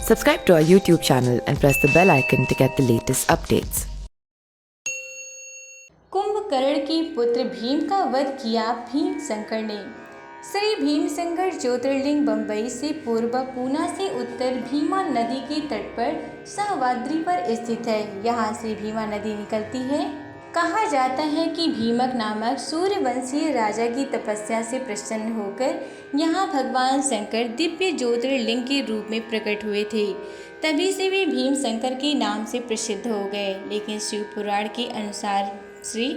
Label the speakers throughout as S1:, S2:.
S1: Subscribe to our YouTube channel and press the bell icon to get the latest updates.
S2: Kumbhakarna की पुत्र भीम का वध किया भीमशंकर ने। श्री भीमशंकर ज्योतिर्लिंग बम्बई से पूर्व, पूना से उत्तर भीमा नदी के तट पर सह्याद्री पर स्थित है। यहाँ से भीमा नदी निकलती है। कहा जाता है कि भीमक नामक सूर्यवंशीय राजा की तपस्या से प्रसन्न होकर यहाँ भगवान शंकर दिव्य ज्योतिर्लिंग के रूप में प्रकट हुए थे। तभी से वे भीमशंकर के नाम से प्रसिद्ध हो गए। लेकिन शिव पुराण के अनुसार श्री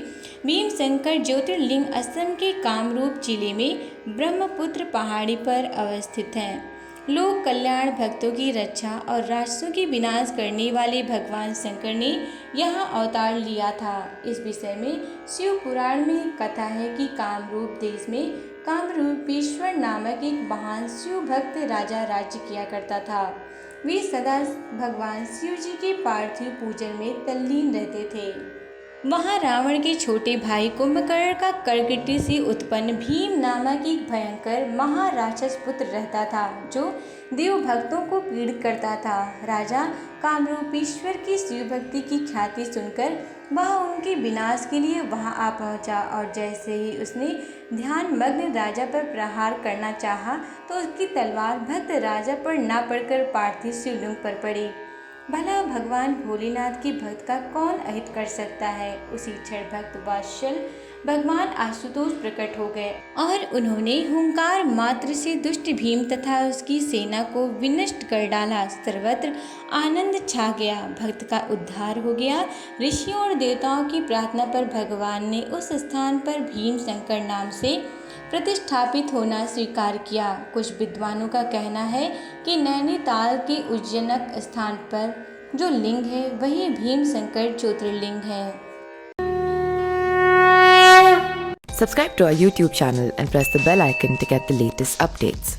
S2: भीमशंकर ज्योतिर्लिंग असम के कामरूप जिले में ब्रह्मपुत्र पहाड़ी पर अवस्थित हैं। लोक कल्याण, भक्तों की रक्षा और राक्षसों की विनाश करने वाले भगवान शंकर ने यहाँ अवतार लिया था। इस विषय में शिव पुराण में कथा है कि कामरूप देश में कामरूपेश्वर नामक एक महान शिव भक्त राजा राज्य किया करता था। वे सदा भगवान शिव जी के पार्थिव पूजन में तल्लीन रहते थे। वहाँ रावण के छोटे भाई कुंभकर्ण का करगिट्टी से उत्पन्न भीम नामक एक भयंकर महाराक्षस पुत्र रहता था, जो देव भक्तों को पीड़ित करता था। राजा कामरूपेश्वर की शिव भक्ति की ख्याति सुनकर वह उनके विनाश के लिए वहां आ पहुंचा, और जैसे ही उसने ध्यान मग्न राजा पर प्रहार करना चाहा तो उसकी तलवार भक्त राजा पर ना पड़कर पार्थिव शिवलिंग पर पड़ी। भला भगवान भोलेनाथ की भक्त का कौन अहित कर सकता है। उसी क्षण भक्त वात्सल भगवान आशुतोष प्रकट हो गए और उन्होंने हुंकार मात्र से दुष्ट भीम तथा उसकी सेना को विनष्ट कर डाला। सर्वत्र आनंद छा गया, भक्त का उद्धार हो गया। ऋषियों और देवताओं की प्रार्थना पर भगवान ने उस स्थान पर भीमशंकर नाम से प्रतिष्ठापित होना स्वीकार किया। कुछ विद्वानों का कहना है कि नैनीताल के उज्जैनक स्थान पर जो लिंग है वही भीमशंकर ज्योतिर्लिंग है।
S1: Subscribe to our YouTube channel and press the bell icon to get the latest updates.